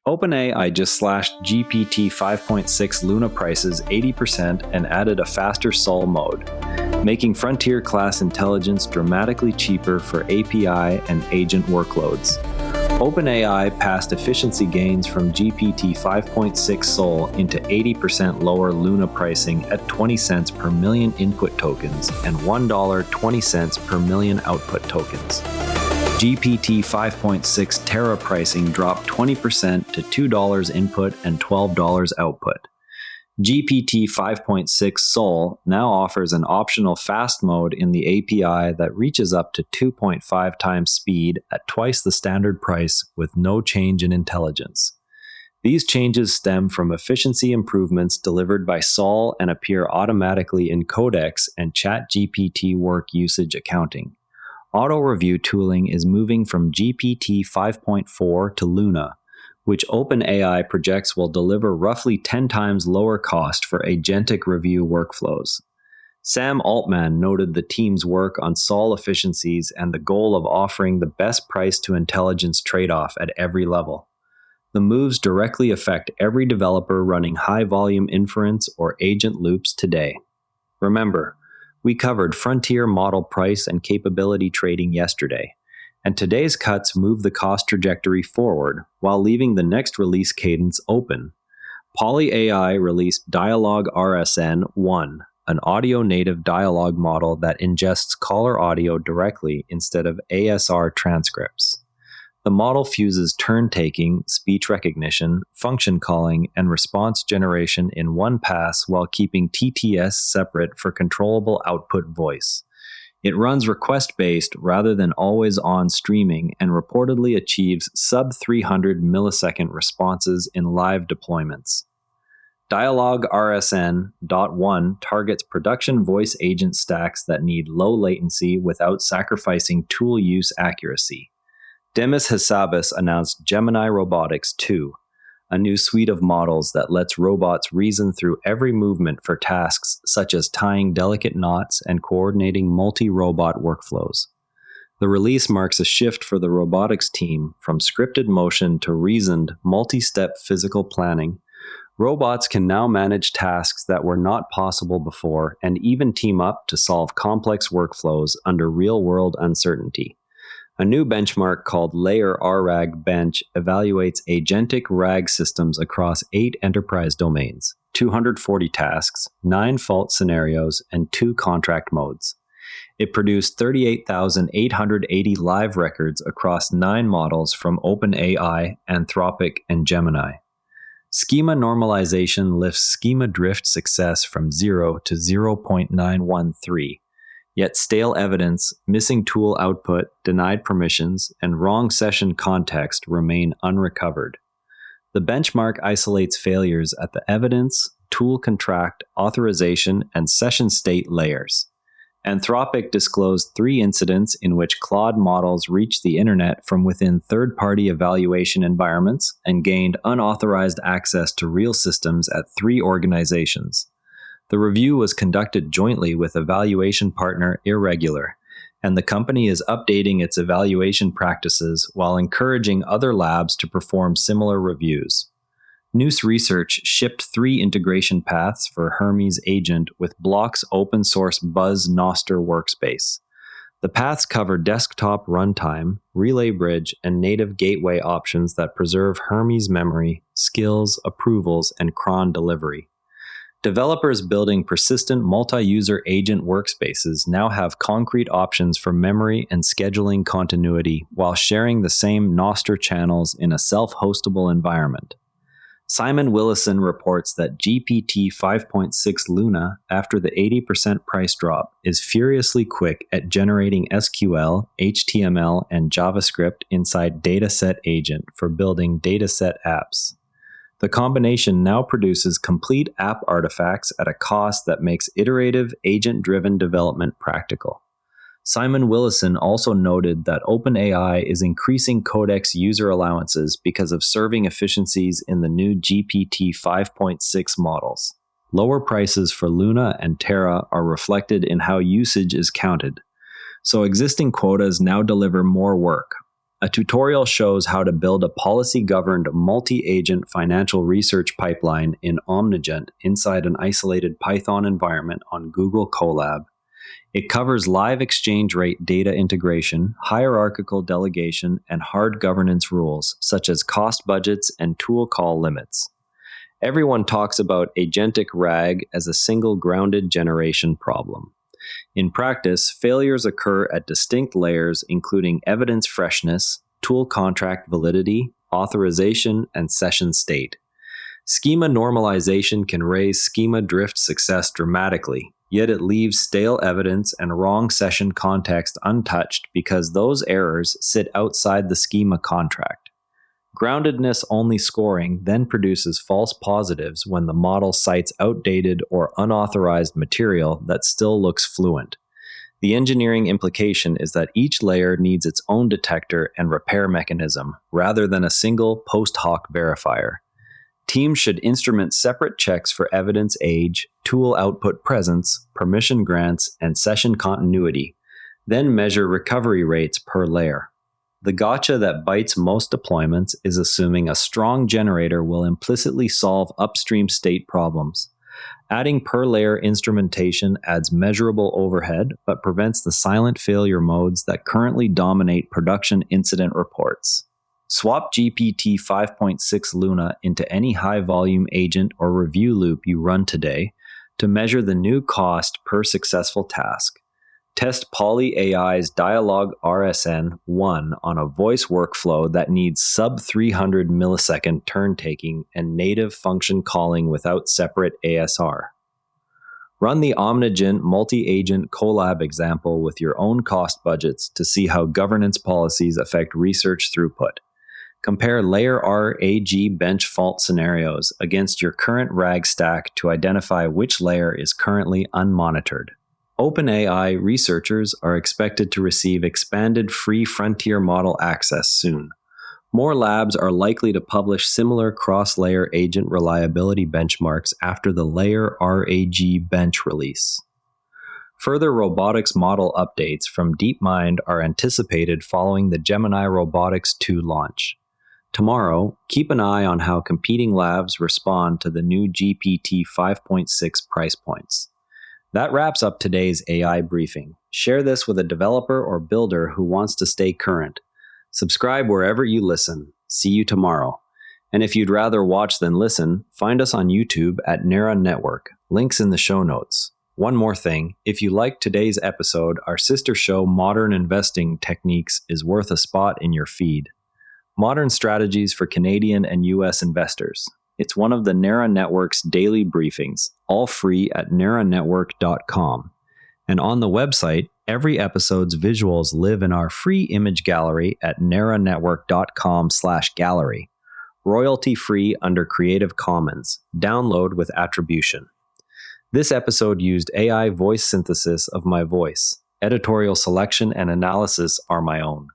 OpenAI just slashed GPT 5.6 Luna prices 80% and added a faster Sol mode, making frontier-class intelligence dramatically cheaper for API and agent workloads. OpenAI passed efficiency gains from GPT 5.6 Sol into 80% lower Luna pricing at 20 cents per million input tokens and $1.20 per million output tokens. GPT 5.6 Terra pricing dropped 20% to $2 input and $12 output. GPT 5.6 Sol now offers an optional fast mode in the API that reaches up to 2.5 times speed at twice the standard price with no change in intelligence. These changes stem from efficiency improvements delivered by Sol and appear automatically in Codex and ChatGPT work usage accounting. Auto-review tooling is moving from GPT 5.4 to Luna, which OpenAI projects will deliver roughly 10 times lower cost for agentic review workflows. Sam Altman noted the team's work on Sol efficiencies and the goal of offering the best price to intelligence trade-off at every level. The moves directly affect every developer running high-volume inference or agent loops today. Remember, we covered frontier model price and capability trading yesterday, and today's cuts move the cost trajectory forward while leaving the next release cadence open. Poly AI released Dialogue RSN-1, an audio-native dialogue model that ingests caller audio directly instead of ASR transcripts. The model fuses turn-taking, speech recognition, function calling, and response generation in one pass while keeping TTS separate for controllable output voice. It runs request-based rather than always-on streaming and reportedly achieves sub-300 millisecond responses in live deployments. Dialogue RSN.1 targets production voice agent stacks that need low latency without sacrificing tool use accuracy. Demis Hassabis announced Gemini Robotics 2, a new suite of models that lets robots reason through every movement for tasks such as tying delicate knots and coordinating multi-robot workflows. The release marks a shift for the robotics team from scripted motion to reasoned, multi-step physical planning. Robots can now manage tasks that were not possible before and even team up to solve complex workflows under real-world uncertainty. A new benchmark called Layer RAG Bench evaluates agentic RAG systems across 8 enterprise domains, 240 tasks, 9 fault scenarios, and 2 contract modes. It produced 38,880 live records across 9 models from OpenAI, Anthropic, and Gemini. Schema normalization lifts schema drift success from 0 to 0.913. Yet stale evidence, missing tool output, denied permissions, and wrong session context remain unrecovered. The benchmark isolates failures at the evidence, tool contract, authorization, and session state layers. Anthropic disclosed 3 incidents in which Claude models reached the internet from within third-party evaluation environments and gained unauthorized access to real systems at 3 organizations. The review was conducted jointly with evaluation partner Irregular, and the company is updating its evaluation practices while encouraging other labs to perform similar reviews. Noose Research shipped 3 integration paths for Hermes Agent with Block's open-source Buzz Noster workspace. The paths cover desktop runtime, relay bridge, and native gateway options that preserve Hermes memory, skills, approvals, and cron delivery. Developers building persistent multi-user agent workspaces now have concrete options for memory and scheduling continuity while sharing the same Noster channels in a self-hostable environment. Simon Willison reports that GPT 5.6 Luna, after the 80% price drop, is furiously quick at generating SQL, HTML, and JavaScript inside Dataset Agent for building dataset apps. The combination now produces complete app artifacts at a cost that makes iterative, agent-driven development practical. Simon Willison also noted that OpenAI is increasing Codex user allowances because of serving efficiencies in the new GPT 5.6 models. Lower prices for Luna and Terra are reflected in how usage is counted. So existing quotas now deliver more work. A tutorial shows how to build a policy-governed multi-agent financial research pipeline in Omnigent inside an isolated Python environment on Google Colab. It covers live exchange rate data integration, hierarchical delegation, and hard governance rules, such as cost budgets and tool call limits. Everyone talks about agentic RAG as a single grounded generation problem. In practice, failures occur at distinct layers, including evidence freshness, tool contract validity, authorization, and session state. Schema normalization can raise schema drift success dramatically, yet it leaves stale evidence and wrong session context untouched because those errors sit outside the schema contract. Groundedness-only scoring then produces false positives when the model cites outdated or unauthorized material that still looks fluent. The engineering implication is that each layer needs its own detector and repair mechanism, rather than a single post hoc verifier. Teams should instrument separate checks for evidence age, tool output presence, permission grants, and session continuity, then measure recovery rates per layer. The gotcha that bites most deployments is assuming a strong generator will implicitly solve upstream state problems. Adding per-layer instrumentation adds measurable overhead, but prevents the silent failure modes that currently dominate production incident reports. Swap GPT 5.6 Luna into any high-volume agent or review loop you run today to measure the new cost per successful task. Test PolyAI's Dialog RSN-1 on a voice workflow that needs sub-300 millisecond turn-taking and native function calling without separate ASR. Run the Omnigent multi-agent Colab example with your own cost budgets to see how governance policies affect research throughput. Compare layer RAG bench fault scenarios against your current RAG stack to identify which layer is currently unmonitored. OpenAI researchers are expected to receive expanded free frontier model access soon. More labs are likely to publish similar cross-layer agent reliability benchmarks after the layer RAG bench release. Further robotics model updates from DeepMind are anticipated following the Gemini Robotics 2 launch. Tomorrow, keep an eye on how competing labs respond to the new GPT 5.6 price points. That wraps up today's AI briefing. Share this with a developer or builder who wants to stay current. Subscribe wherever you listen. See you tomorrow. And if you'd rather watch than listen, find us on YouTube at Terra Network. Links in the show notes. One more thing, if you liked today's episode, our sister show Modern Investing Techniques is worth a spot in your feed. Modern strategies for Canadian and US investors. It's one of the Terra Network's daily briefings, all free at terranetwork.com. And on the website, every episode's visuals live in our free image gallery at terranetwork.com/gallery. Royalty-free under Creative Commons. Download with attribution. This episode used AI voice synthesis of my voice. Editorial selection and analysis are my own.